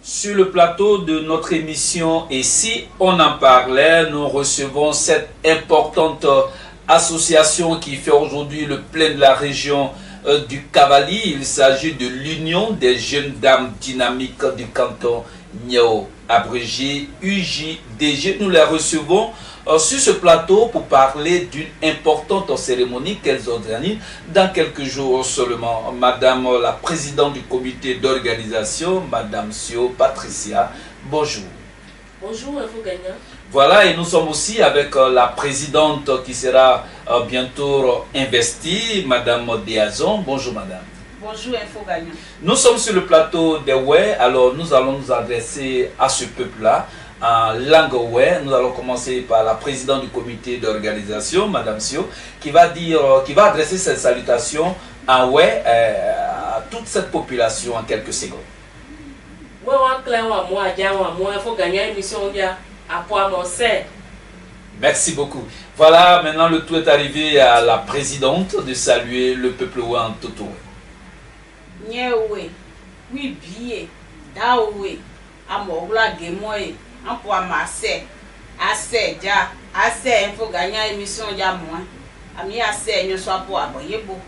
Sur le plateau de notre émission Et si on en parlait, nous recevons cette importante association qui fait aujourd'hui le plein de la région du Cavali. Il s'agit de l'Union des jeunes dames dynamiques du canton Niao, abrégé UJDG. Nous les recevons sur ce plateau pour parler d'une importante cérémonie qu'elles organisent dans quelques jours seulement. Madame la présidente du comité d'organisation, Madame Sio Patricia, bonjour. Bonjour, Info Gagnant. Voilà, et nous sommes aussi avec la présidente qui sera bientôt investie, Madame Diazon. Bonjour Madame. Bonjour Info Gagnant. Nous sommes sur le plateau des Oué, alors nous allons nous adresser à ce peuple-là en langue Oué. Nous allons commencer par la présidente du comité d'organisation, Madame Sio, qui va adresser cette salutation en Oué à toute cette population en quelques secondes. Merci beaucoup. Voilà, maintenant le tour est arrivé à la présidente de saluer le peuple Oué en tout Oué. Nyewe, oui biye, dawe, amorula gemoye, ampoa masse, assez ja, assez Info Gagnant émission ja moi, ami assez ne soit pour aboyebo.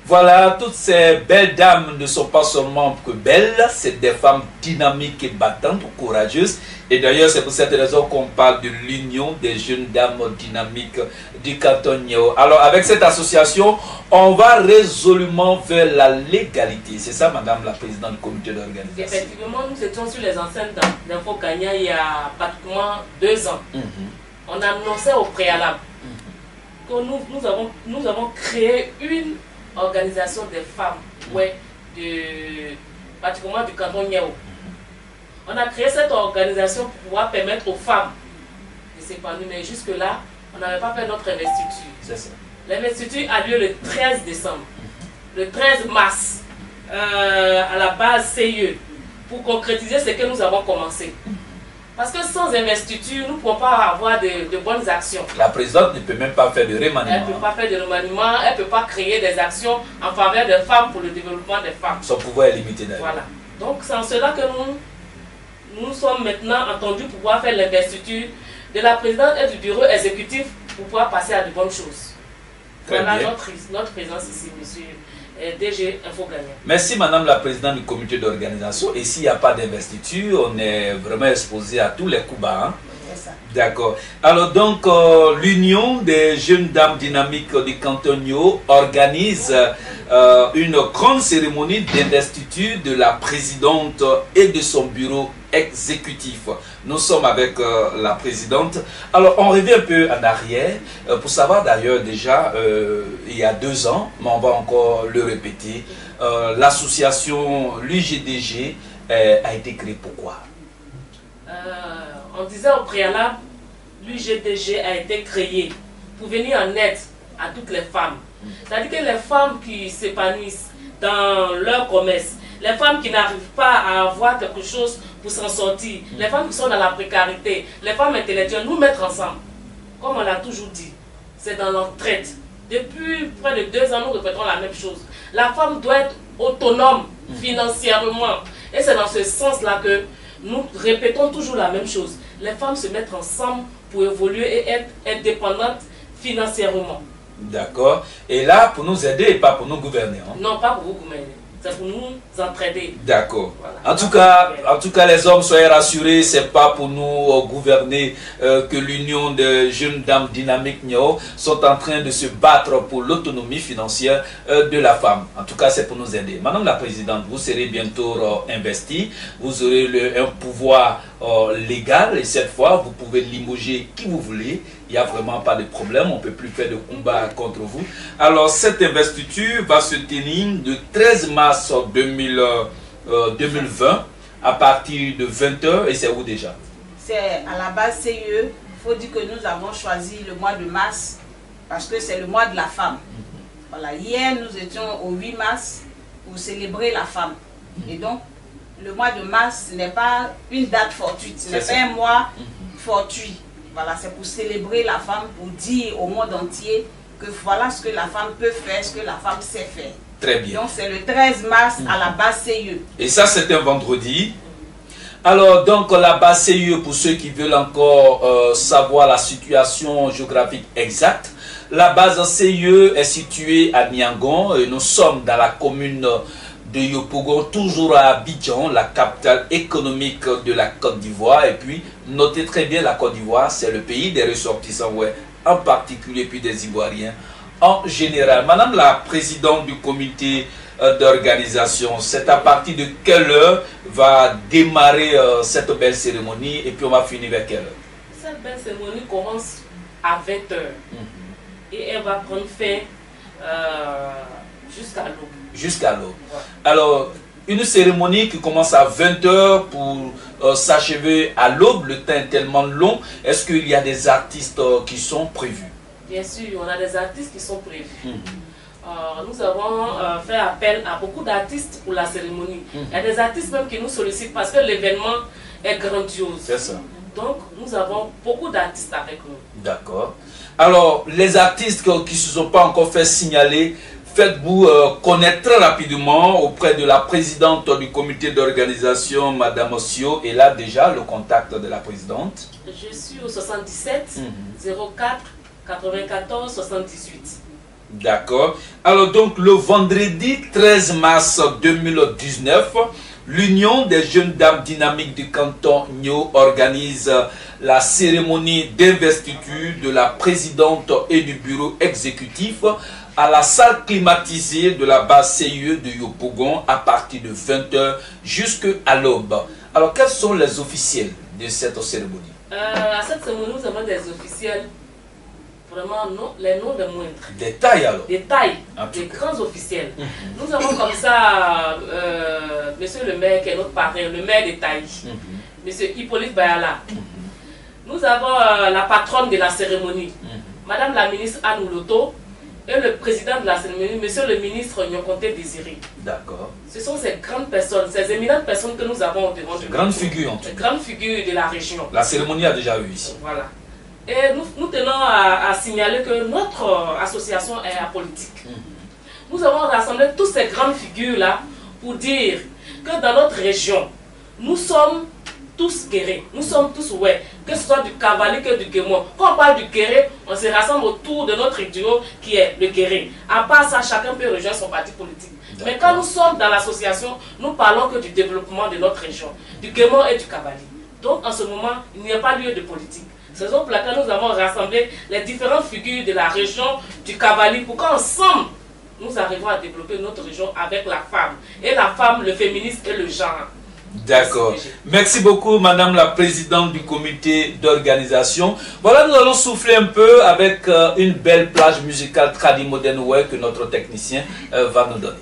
Voilà, toutes ces belles dames ne sont pas seulement que belles, c'est des femmes dynamiques et battantes, courageuses. Et d'ailleurs, c'est pour cette raison qu'on parle de l'Union des jeunes dames dynamiques du canton Niao. Alors, avec cette association, on va résolument vers la légalité. C'est ça, Madame la présidente du comité d'organisation. Effectivement, nous étions sur les enceintes d'Info Gagnant il y a pratiquement 2 ans. On annonçait au préalable que nous avons créé une organisation des femmes, pratiquement du canton Niao. On a créé cette organisation pour pouvoir permettre aux femmes de s'épanouir, mais jusque-là, on n'avait pas fait notre investiture. L'investiture a lieu le 13 décembre, le 13 mars, à la base CIE, pour concrétiser ce que nous avons commencé. Parce que sans investiture, nous ne pouvons pas avoir de bonnes actions. La présidente ne peut même pas faire de remaniement. Elle ne peut pas faire de remaniement, elle ne peut pas créer des actions en faveur des femmes pour le développement des femmes. Son pouvoir est limité d'ailleurs. Voilà. Donc c'est en cela que nous sommes maintenant entendus pour pouvoir faire l'investiture de la présidente et du bureau exécutif pour pouvoir passer à de bonnes choses. Très voilà bien. notre présence ici, monsieur DG Info Gagnant. Merci Madame la présidente du comité d'organisation. Et s'il n'y a pas d'investiture, on est vraiment exposé à tous les coups bas. Hein? D'accord. Alors donc, l'Union des jeunes dames dynamiques du canton Niao organise une grande cérémonie d'investiture de la présidente et de son bureau exécutif. Nous sommes avec la présidente. Alors, on revient un peu en arrière pour savoir d'ailleurs déjà, il y a 2 ans, mais on va encore le répéter, l'association l'UJDG a été créée pourquoi? On disait au préalable, l'UJDG a été créé pour venir en aide à toutes les femmes. C'est-à-dire que les femmes qui s'épanouissent dans leur commerce, les femmes qui n'arrivent pas à avoir quelque chose pour s'en sortir, les femmes qui sont dans la précarité, les femmes intellectuelles, nous mettre ensemble. Comme on l'a toujours dit, c'est dans l'entraide. Depuis près de 2 ans, nous répétons la même chose. La femme doit être autonome financièrement. Et c'est dans ce sens-là que nous répétons toujours la même chose. Les femmes se mettent ensemble pour évoluer et être indépendantes financièrement. D'accord. Et là, pour nous aider et pas pour nous gouverner. Hein? Non, pas pour vous gouverner. C'est pour nous entraider. D'accord. Voilà. En tout cas, les hommes, soyez rassurés, c'est pas pour nous gouverner que l'Union des jeunes dames dynamiques Niao sont en train de se battre pour l'autonomie financière de la femme. En tout cas, c'est pour nous aider. Madame la présidente, vous serez bientôt investie. Vous aurez un pouvoir légal et cette fois, vous pouvez limoger qui vous voulez. Il n'y a vraiment pas de problème, on ne peut plus faire de combat contre vous. Alors, cette investiture va se tenir le 13 mars 2020 à partir de 20 h et c'est où déjà? C'est à la base CIE. Il faut dire que nous avons choisi le mois de mars parce que c'est le mois de la femme. Voilà, hier, nous étions au 8 mars pour célébrer la femme. Et donc, le mois de mars, ce n'est pas une date fortuite, ce n'est pas un mois fortuit. Voilà, c'est pour célébrer la femme, pour dire au monde entier que voilà ce que la femme peut faire, ce que la femme sait faire. Très bien. Donc c'est le 13 mars à la base CIE. Et ça, c'est un vendredi. Alors, donc, la base CIE, pour ceux qui veulent encore savoir la situation géographique exacte, la base CIE est située à Niangon et nous sommes dans la commune de Yopougon, toujours à Abidjan, la capitale économique de la Côte d'Ivoire. Et puis, notez très bien, la Côte d'Ivoire, c'est le pays des ressortissants, ouais, en particulier, puis des Ivoiriens en général. Madame la présidente du comité d'organisation, c'est à partir de quelle heure va démarrer cette belle cérémonie et puis on va finir vers quelle heure? Cette belle cérémonie commence à 20h et elle va prendre fin jusqu'à l'aube. Jusqu'à l'aube. Ouais. Alors, une cérémonie qui commence à 20h pour s'achever à l'aube, le temps est tellement long. Est-ce qu'il y a des artistes qui sont prévus? Bien sûr, on a des artistes qui sont prévus. Nous avons fait appel à beaucoup d'artistes pour la cérémonie. Il y a des artistes même qui nous sollicitent parce que l'événement est grandiose. C'est ça. Donc, nous avons beaucoup d'artistes avec nous. D'accord. Alors, les artistes qui ne se sont pas encore fait signaler, faites-vous connaître très rapidement auprès de la présidente du comité d'organisation, Madame Ossio. Et là, déjà, le contact de la présidente. Je suis au 77 04 94 78. D'accord. Alors donc le vendredi 13 mars 2019, l'Union des jeunes dames dynamiques du canton Nyo organise la cérémonie d'investiture de la présidente et du bureau exécutif à la salle climatisée de la base CIE de Yopougon à partir de 20h jusqu'à l'aube. Alors quels sont les officiels de cette cérémonie? À cette cérémonie, nous avons des officiels. Vraiment, non, les noms des moindres. Des tailles alors? Des tailles, des grands officiels. Nous avons comme ça monsieur le maire qui est notre parrain, le maire de Taï, monsieur Hippolyte Bayala. Nous avons la patronne de la cérémonie, madame la ministre Anne Ouloto, et le président de la cérémonie, monsieur le ministre Nyokonte Désiré. D'accord. Ce sont ces grandes personnes, ces éminentes personnes que nous avons devant nous. Ces grandes figures en tout cas. Ces grandes figures de la région. La cérémonie a déjà eu ici. Voilà. Et nous tenons à signaler que notre association est apolitique. Nous avons rassemblé toutes ces grandes figures-là pour dire que dans notre région, nous sommes tous guéris. Nous sommes tous ouais, que ce soit du Cavali que du Guémon. Quand on parle du guéri, on se rassemble autour de notre duo qui est le guéri. À part ça, chacun peut rejoindre son parti politique. Mais quand nous sommes dans l'association, nous parlons que du développement de notre région, du Guémon et du Cavali. Donc en ce moment, il n'y a pas lieu de politique. C'est pour laquelle nous avons rassemblé les différentes figures de la région du Cavali pour qu'ensemble, nous arrivons à développer notre région avec la femme. Et la femme, le féminisme et le genre. D'accord. Merci beaucoup, Madame la présidente du comité d'organisation. Voilà, nous allons souffler un peu avec une belle plage musicale tradi moderne que notre technicien va nous donner.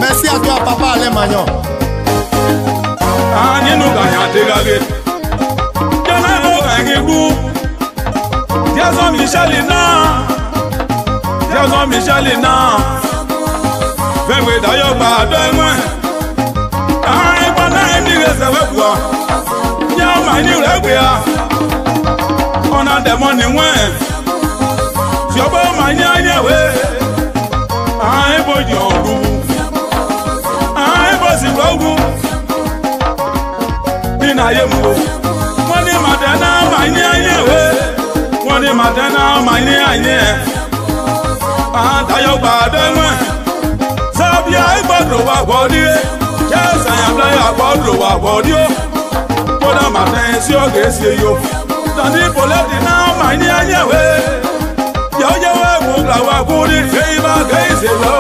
Merci à toi, papa Alain Magnon. d'ailleurs pas de moi. Ah, pas n'a ni que ça va quoi. Y'a ma ni la guia. On a demandé moi. Je peux m'en ouais. Ah, et bon Dieu. Ah, et bon si vous. Ina yemu. Money madana manye we. Money madana manye. Ah, d'ailleurs pas de moi. Sabia e bodro wa body. Yes, I am like a bodro wa body. Koda matin si o gesi yo. Tandi poleti na manye we. Yo we wo la wa body. Geiba geise lo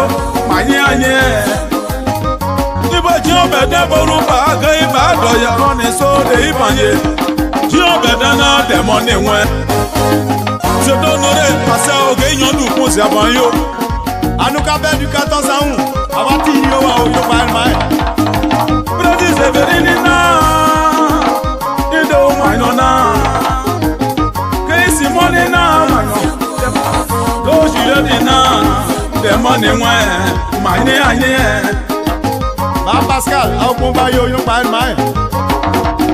manye. Ibo jo bede boru ba geiba do ya on so de ibanye. Jo bede na demoni we. Je donnerai passer au gagnant du pour sa banyo. Anuka bel du 14 ans. Avati yo wa yo ba mai. Brother Severina. Ido mainona. Kesi monena mano. Do jiledina. De money we. Mine anye. Ba Pascal, au combat yo ba mai.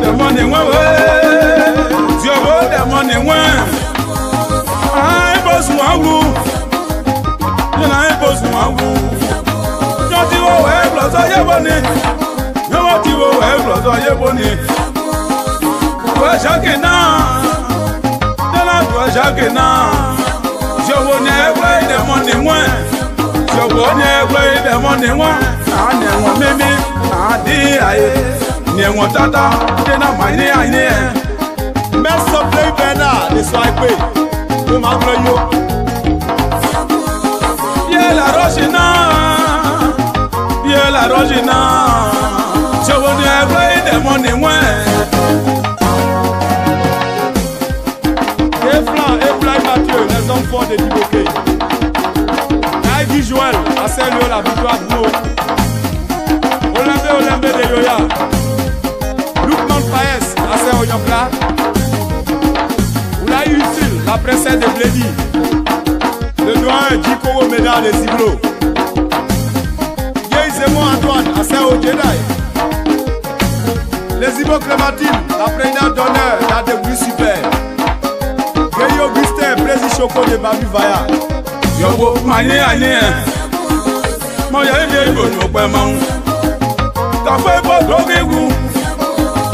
De money we. Yo de money we. Ai boss wangu. Yena e boss wangu. Yoti wo we plus oye boni. Yoti wo we plus oye boni. Wa shakena. Dela wa shakena. Je wo ne we de money moi. Je wo ne we de money moi. Ane wo mimi. Adi aye. Ne wo tata. Dena mine ane. Merci play Bernard, les soirées. Yo ma yo. Bien la rochina. Bien la rochina. Je veux dire vrai de mon émoin. Et Mathieu, les hommes forts de Diboké. Naïdi Joël, à Saint-Léo, la victoire de nous. Olympe de Yoya. Lukman Paes, à Saint-Oyonpla. Oula Utile, la princesse de Blédi. Le doyen Djiko Médard de Ziblo. Yei Zemo Antoine, à Saint-Odjedai. Les Ibo Clémentine, la présidente d'honneur d'Adebru Super. Yei Augustin, président Choco de Babu Vaya. Yobo manye anye. Mo ya ebe ibo no pe ma. Ka fe bo dogegu.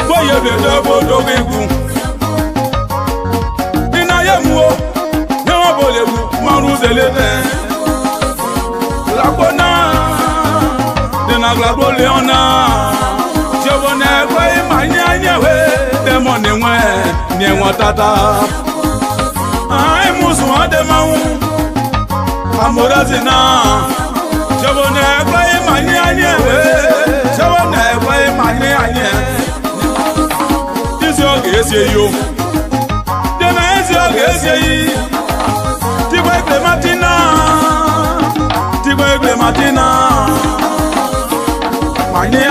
Bo ye be do bo dogegu. Ina ye mu o. Ye wo bo le wu, ma ru de le den. La bona. De na gla bo le ona. Je wona e manye anye we. De mo ne we, ne wo tata. Ai musu ade ma wu. Amorazina, je veux pas manier, je veux pas manier. Tu sais yo, demain c'est tu vois Clémentina, manier.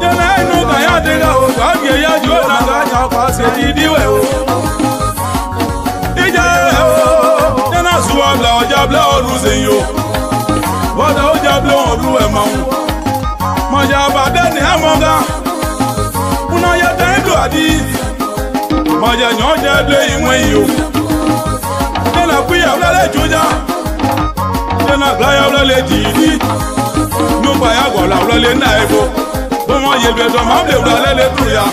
Demain nous gagnons de la haut, gagnons Dieu n'a gagné pas c'est dit Bla ojabla oruzeyo wada ojabla oru emaun maja badani amonga una ya tendo adi maja nyoja ble inweyo tena kuya wala joja tena glaya wala didi no baya gola wala naebo bomo yebe do mable wala le tuya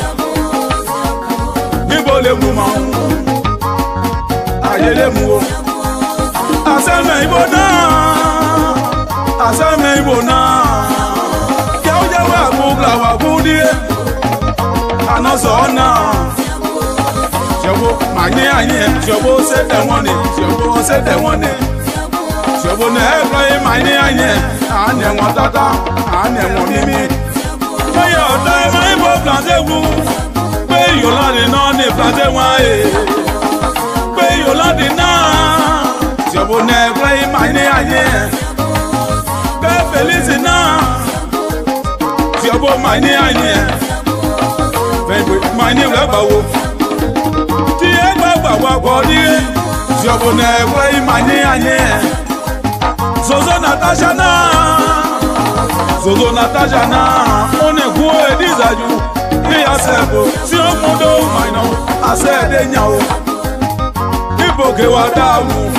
nibo le muma ayele mu Asame ibona Yauja wa bugla wa budi Anasona Shobo anye Shobo set the money Shobo ne play anye Ane watata Ane mimi Oya ota ma ibo planze wu Pe yolande no ne planze wa Pe yolande na Shobo ne play anye Be feliz na Shobo anye Be mine la bawo Ti e gba wagwagwadi Ziobone kwe imanye anye Zozo Natasha na One kuwe dizaju Iya sebo Si omodo umayno Asede nyao Iboke wadamu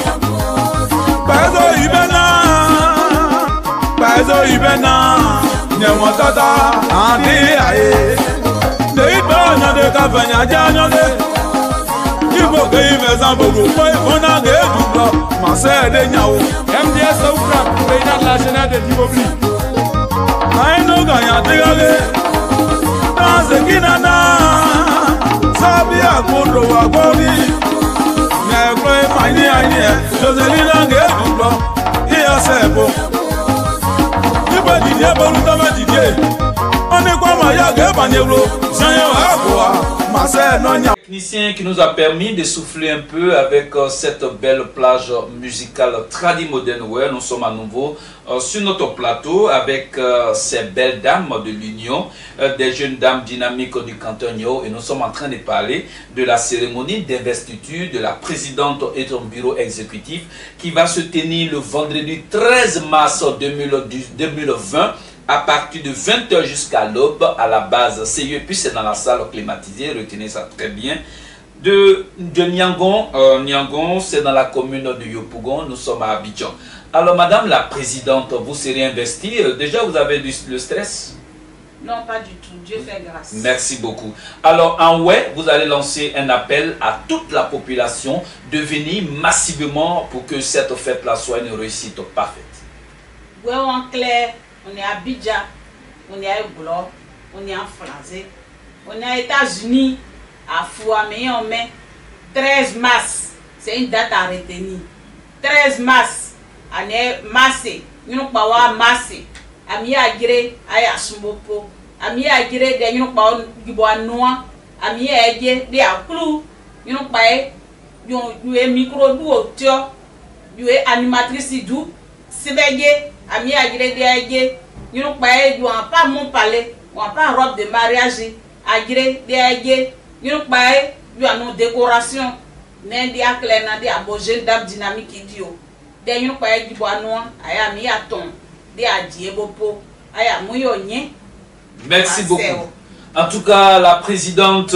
Pezo ibena Nyewa tata Andi aye Neiba nyade kafanya janyode Iboke imeza bogo Mwe kona ge dubla Masede nyao MDS Oufra, président national de Dibobli. Naino ganya tigale Danse kinana Sabi akundo wakoni Nekwe maini anye Joselina ge dubla Iya sebo Ibe didye bolutama didye Ane kwa maya ge banyevlo Zanyo akwa Mase nonya Technicien qui nous a permis de souffler un peu avec cette belle plage musicale tradi-moderne. Ouais, nous sommes à nouveau sur notre plateau avec ces belles dames de l'Union, des jeunes dames dynamiques du canton Nioro, et nous sommes en train de parler de la cérémonie d'investiture de la présidente et son bureau exécutif qui va se tenir le vendredi 13 mars 2020 à partir de 20h jusqu'à l'aube à la base CIE, puis c'est dans la salle climatisée, retenez ça très bien, de Niangon. Niangon, c'est dans la commune de Yopougon, nous sommes à Abidjan. Alors madame la présidente, vous serez investie, déjà vous avez le stress? Non, pas du tout, Dieu fait grâce. Merci beaucoup. Alors en ouais, vous allez lancer un appel à toute la population de venir massivement pour que cette fête-là soit une réussite parfaite. Ouais, en clair. On est à Abidjan, on est à Ebola, on est en français, on est aux États-Unis, à Fouamé, on met 13 mars, c'est une date à retenir. 13 mars, on est massé, nous pas wa massé, ami agiré, aya sumbopo, ami agiré de nous pas giboa noa, ami agiré de aklou, nous pas you micro du auteur, you animatrice du, c'est ami agiré de agiré, nous n'avons pas mon palais, on n'a pas robe de mariage, agiré de agiré, nous n'avons pas décoration, n'indi à clair, n'indi à beau jeune dame dynamique idiot. Nous n'avons pas du bois noir, aya mi aton, de adie bopo, aya mouillonnier. Merci beaucoup. En tout cas, la présidente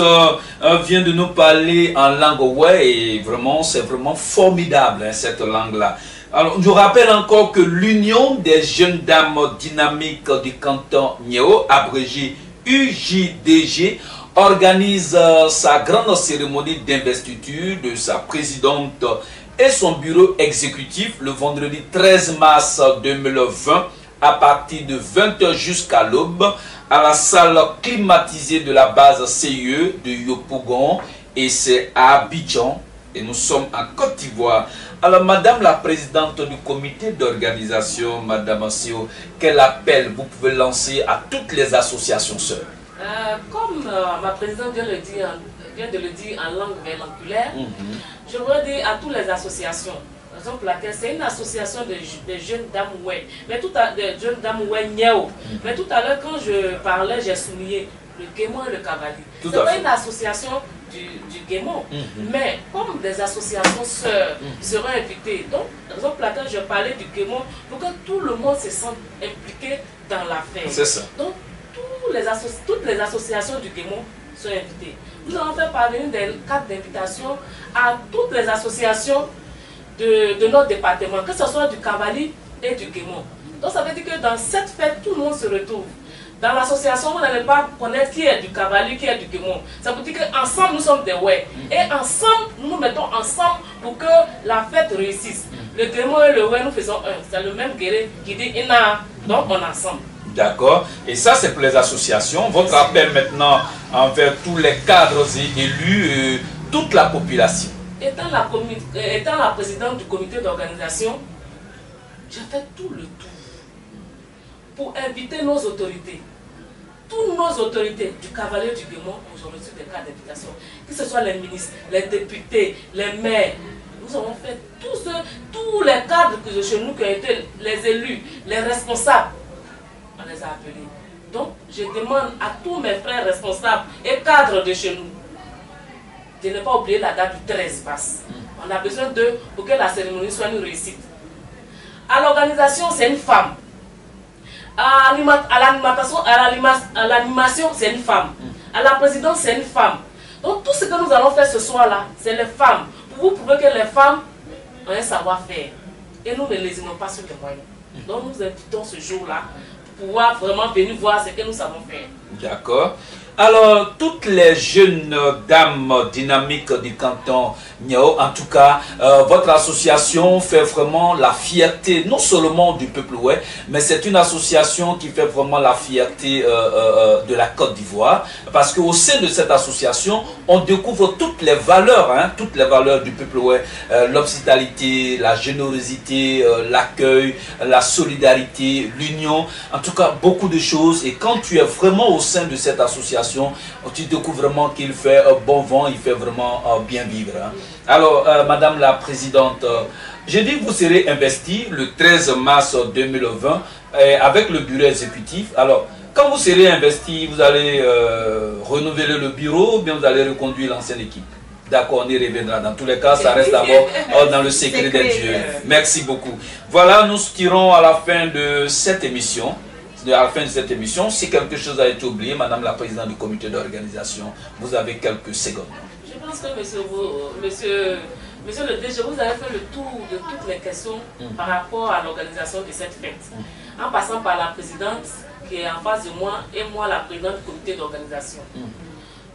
vient de nous parler en langue ouais et vraiment, c'est vraiment formidable hein, cette langue-là. Alors, je rappelle encore que l'Union des jeunes dames dynamiques du canton Nioro, abrégé UJDG, organise sa grande cérémonie d'investiture de sa présidente et son bureau exécutif le vendredi 13 mars 2020 à partir de 20h jusqu'à l'aube à la salle climatisée de la base CIE de Yopougon et c'est à Abidjan et nous sommes en Côte d'Ivoire. Alors, madame la présidente du comité d'organisation, madame Assio, quel appel vous pouvez lancer à toutes les associations sœurs? Comme ma présidente vient de le dire en langue vernaculaire, je voudrais dire à toutes les associations, par exemple laquelle c'est une association de jeunes dames ouais, mais tout à de jeunes dames ouais Nioro. Mais tout à l'heure quand je parlais, j'ai souligné le Guémon et le Cavalier. C'est pas une association du Guémon, mais comme des associations sœurs seront invitées, donc par exemple laquelle je parlais du Guémon pour que tout le monde se sente impliqué dans l'affaire. C'est ça. Donc toutes les associations du Guémon sont invitées. Nous allons faire parvenir des cartes d'invitation à toutes les associations de notre département, que ce soit du Cavalier et du Guémon. Donc ça veut dire que dans cette fête, tout le monde se retrouve. Dans l'association, vous n'allez pas connaître qui est du Cavalier, qui est du Guémon. Ça veut dire qu'ensemble, nous sommes des ouais. Et ensemble, nous nous mettons ensemble pour que la fête réussisse. Le Guémon et le ouais, nous faisons un. C'est le même guéré qui dit Ina. Donc on est ensemble. D'accord. Et ça, c'est pour les associations. Votre appel maintenant envers tous les cadres et élus, toute la population. Étant la présidente du comité d'organisation, j'ai fait tout le tour pour inviter nos autorités. Toutes nos autorités du Cavalier du Guémon ont reçu des cartes d'invitation. Que ce soit les ministres, les députés, les maires. Nous avons fait tous les cadres de chez nous qui ont été les élus, les responsables. On les a appelés. Donc, je demande à tous mes frères responsables et cadres de chez nous de ne pas oublier la date du 13 mars. On a besoin d'eux pour que la cérémonie soit une réussite. À l'organisation, c'est une femme. À l'animation, c'est une femme. À la présidence, c'est une femme. Donc tout ce que nous allons faire ce soir-là, c'est les femmes. Pour vous prouver que les femmes ont un savoir-faire. Et nous ne lésinons pas sur les moyens. Donc nous invitons ce jour-là pour pouvoir vraiment venir voir ce que nous savons faire. D'accord. Alors, toutes les jeunes dames dynamiques du canton Niao, en tout cas, votre association fait vraiment la fierté, non seulement du peuple ouest, mais c'est une association qui fait vraiment la fierté de la Côte d'Ivoire, parce qu'au sein de cette association, on découvre toutes les valeurs du peuple ouest, l'hospitalité, la générosité, l'accueil, la solidarité, l'union, en tout cas, beaucoup de choses. Et quand tu es vraiment au sein de cette association, tu découvres vraiment qu'il fait bon vent, il fait vraiment bien vivre. Alors, Madame la Présidente, j'ai dit que vous serez investie le 13 mars 2020 avec le bureau exécutif. Alors, quand vous serez investie, vous allez renouveler le bureau ou bien vous allez reconduire l'ancienne équipe? D'accord, on y reviendra. Dans tous les cas, ça reste d'abord dans le secret des dieux. Merci beaucoup. Voilà, nous tirons à la fin de cette émission. À la fin de cette émission, si quelque chose a été oublié, Madame la Présidente du comité d'organisation, vous avez quelques secondes. Je pense que monsieur le DG, vous avez fait le tour de toutes les questions par rapport à l'organisation de cette fête. En passant par la présidente qui est en face de moi et moi la présidente du comité d'organisation.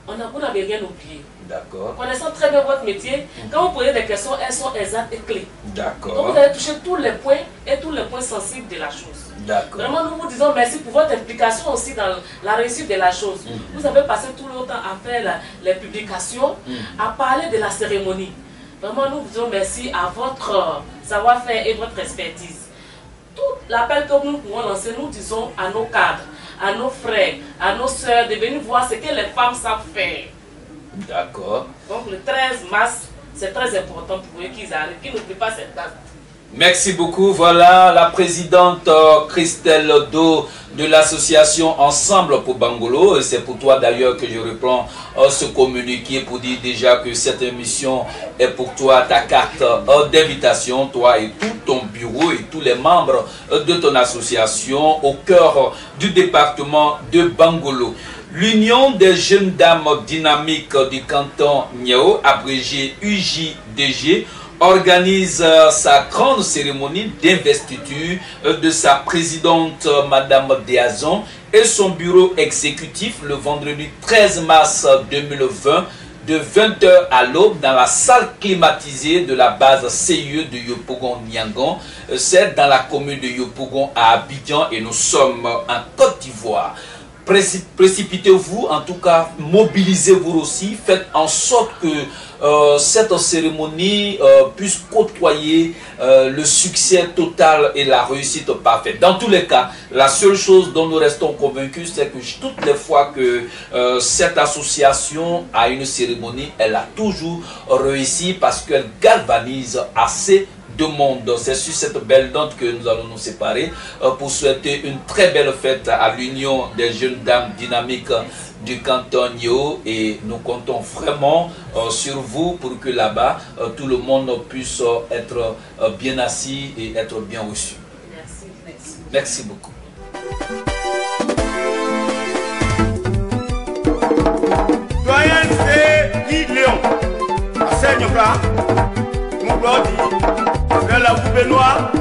Vous n'avez rien oublié. D'accord. Connaissant très bien votre métier, quand vous posez des questions, elles sont exactes et clés. D'accord. Donc vous avez touché tous les points et tous les points sensibles de la chose. D'accord. Vraiment, nous vous disons merci pour votre implication aussi dans la réussite de la chose. Vous avez passé tout le temps à faire les publications, à parler de la cérémonie. Vraiment, nous vous disons merci à votre savoir-faire et votre expertise. Tout l'appel que nous pouvons lancer, nous disons à nos cadres, à nos frères, à nos sœurs, de venir voir ce que les femmes savent faire. D'accord. Donc le 13 mars, c'est très important pour eux qu'ils arrivent, qu'ils n'oublient pas cette date. Merci beaucoup. Voilà la présidente Christelle Do de l'association Ensemble pour Bangolo. C'est pour toi d'ailleurs que je reprends ce communiqué pour dire déjà que cette émission est pour toi ta carte d'invitation, toi et tout ton bureau et tous les membres de ton association au cœur du département de Bangolo. L'Union des jeunes dames dynamiques du canton Niao, abrégé UJDG, organise sa grande cérémonie d'investiture de sa présidente Madame Diazon et son bureau exécutif le vendredi 13 mars 2020 de 20h à l'aube dans la salle climatisée de la base CIE de Yopougon-Niangon. C'est dans la commune de Yopougon à Abidjan et nous sommes en Côte d'Ivoire. Précipitez-vous, en tout cas, mobilisez-vous aussi, faites en sorte que cette cérémonie puisse côtoyer le succès total et la réussite parfaite. Dans tous les cas, la seule chose dont nous restons convaincus, c'est que toutes les fois que cette association a une cérémonie, elle a toujours réussi parce qu'elle galvanise assez de monde. C'est sur cette belle note que nous allons nous séparer pour souhaiter une très belle fête à l'Union des jeunes dames dynamiques du canton Niao et nous comptons vraiment sur vous pour que là-bas tout le monde puisse être bien assis et être bien reçu. Merci. Merci beaucoup. Doyen c'est Guy Léon, à Seigneur, mon brody. La coupe noire,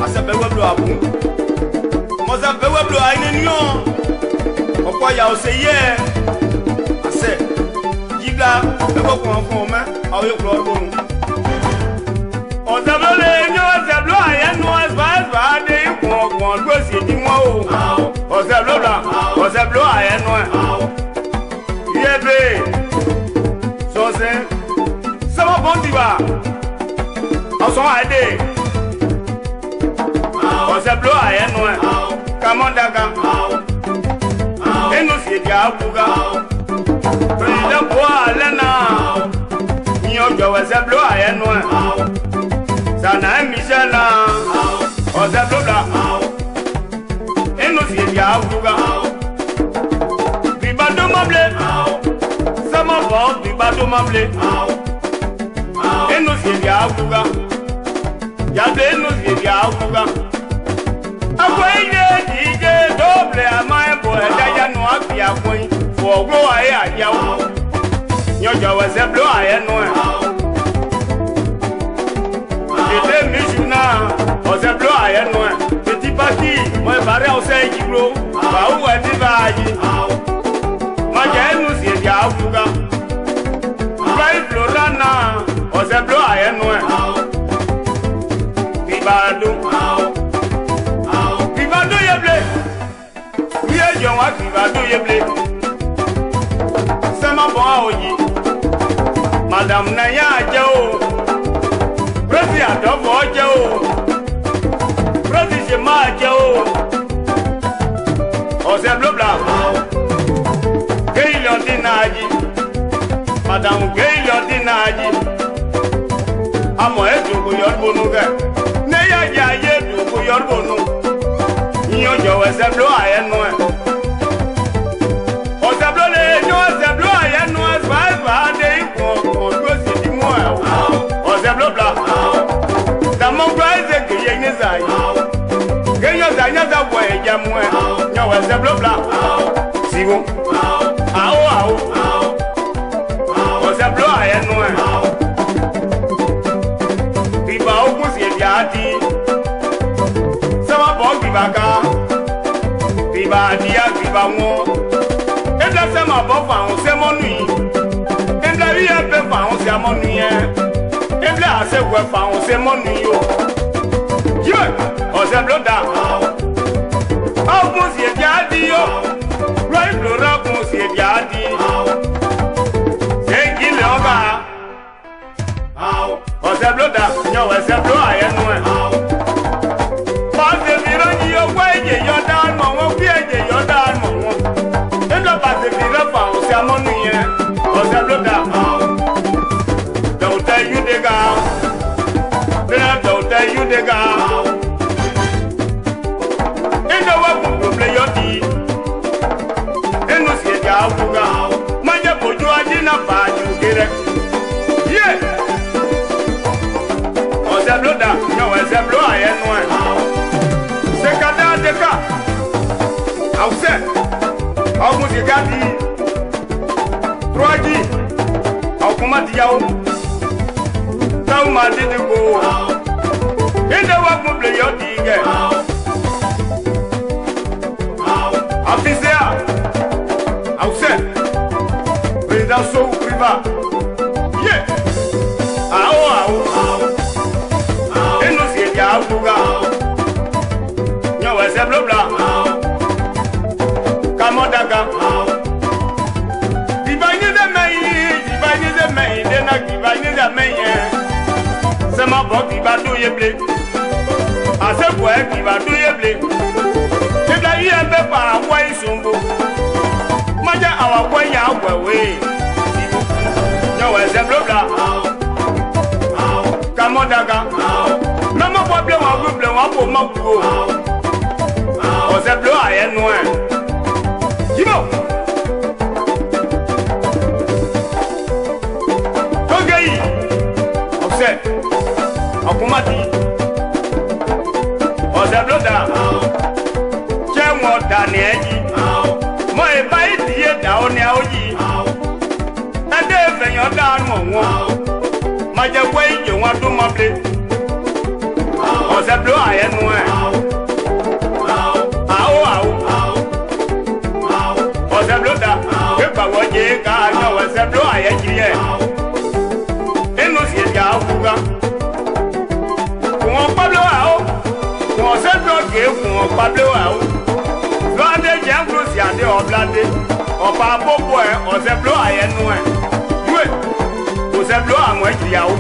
à sa belle bleu à bout. Moi, ça peut bleu à une union. Pourquoi il y a aussi hier? Assez. Giga, le beau pour un fond, mais à eux, bon. On s'appelle les unions, c'est bleu à une noix, va des points, le c'est du moi. On s'appelle là, on s'appelle à une noix. Yébé, ça va bon, tu vas. On s'en a aidé. On s'est bloqué à un noix. Kamandaga. Et nous c'est déjà à Bouga. Président Bois Lena. Nous s'est bloqué à un noix. Ça n'a un Michel. On s'est bloqué. Et nous c'est déjà à Bouga. Puis, bah, de m'emblé. Ça m'a vendu. mable. Et nous y a Ouga. Y'a nous y a Ouga. Akwai DJ double a my boy, Daya no Akia Queen. For go I yaw. Nyoja was a blow I know. J'étais Michuna, was a blow I know. Petit parti, moi barré au 5 kilos. Bah où est-il vaillé? Ma gueule nous y a Ouga. Right Florana, was a blow I know. Vivado, Vivado Yeble. Oui, je vois Vivado Yeble. C'est ma bonne. Madame Naya Jao, Président Dovo Jao, Président Ma Jao, Ose Blobla, Gail Ordinaji, Madame Gail Ordinaji, Amo Edu Yorbonuga, Naya Yayedu Yorbonu, Nyo Ose Blo Ayeno, Ose Blole, no Ose Blo Ayeno, as they Blobla, the Mongoise Gayanizai, Gayazanya, the way, Yamwe, no, as a Blobla, Sigo, was a blow I know. Viva Opus Yadi, Sama Bog Vivaga, Viva Dia, Viva Mo, and the Sama Bofa, Semoni, and the Ria Befa, Semoni. A se wefa on se monu yo. Ye, on se bloda. Au musie jadi yo. Right blora musie jadi. Se gile oga. On se bloda, nyo we se blo aye no. Pa se viro ni yo weje yo dan mo won fi eje yo dan mo won. E do pa se viro fa on se monu ye. On se bloda. Don't tell you the guy. Don't tell you the guy. And the one who play your tea. And no see a Ouga. My Japo, you are in a bar, you get it. Yeah. On the blood, no, as a blow, I am one. Second, the car. I'll say, how much you got the 3G? How come at the Ma did go in the walk play your digger. Officer, I'll say, with the soul river. Yeah, and no see a Ouga. No, as a blobla. Come on, Daga. Dividing the main, then I divided the main. C'est ma boîte qui va tout yébler. À ce point qui va tout yébler. C'est la vie un peu par un point sombre. Moi j'ai un point y'a un point oui. Non, c'est blabla. Kamodaga. Non, mon problème, on veut bleu, on peut m'en pour. On s'est bleu à un noir. Dis-moi. Akumati, Ose Bloda, Chemo Danieli, Moi Baiti down Yaoji, and then you're down one. My way you want to mobile. Ose Blo, I am one. Ose Bloda, if I were Jay, I know Ose Blo, I am here. And no see Yahuga. Pour Pablo Ao, Blande Jango Siade or Blande, or Papa Boy, or Zeblo I am one. Do it. Was a blow on which Yao.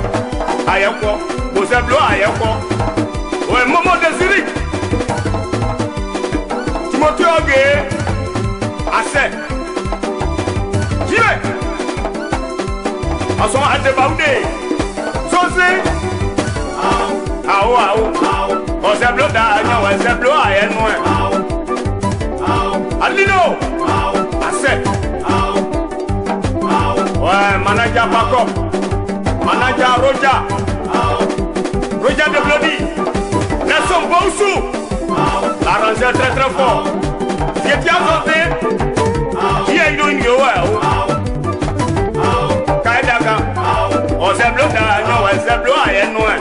I am for, was a blow I am for. Well, Momo de Zurich. Timothy Oge, I said, Jimmy. I saw at the Baude. So say, on s'est bloqué, on s'est bloqué, à moi. Alino, à 7. Ouais, manager Paco, manager Roger de Blody, Nelson Boussou, l'arrangeur très très fort. J'ai bien santé, qui est une Kaidaga, on s'est bloqué, on s'est bloqué.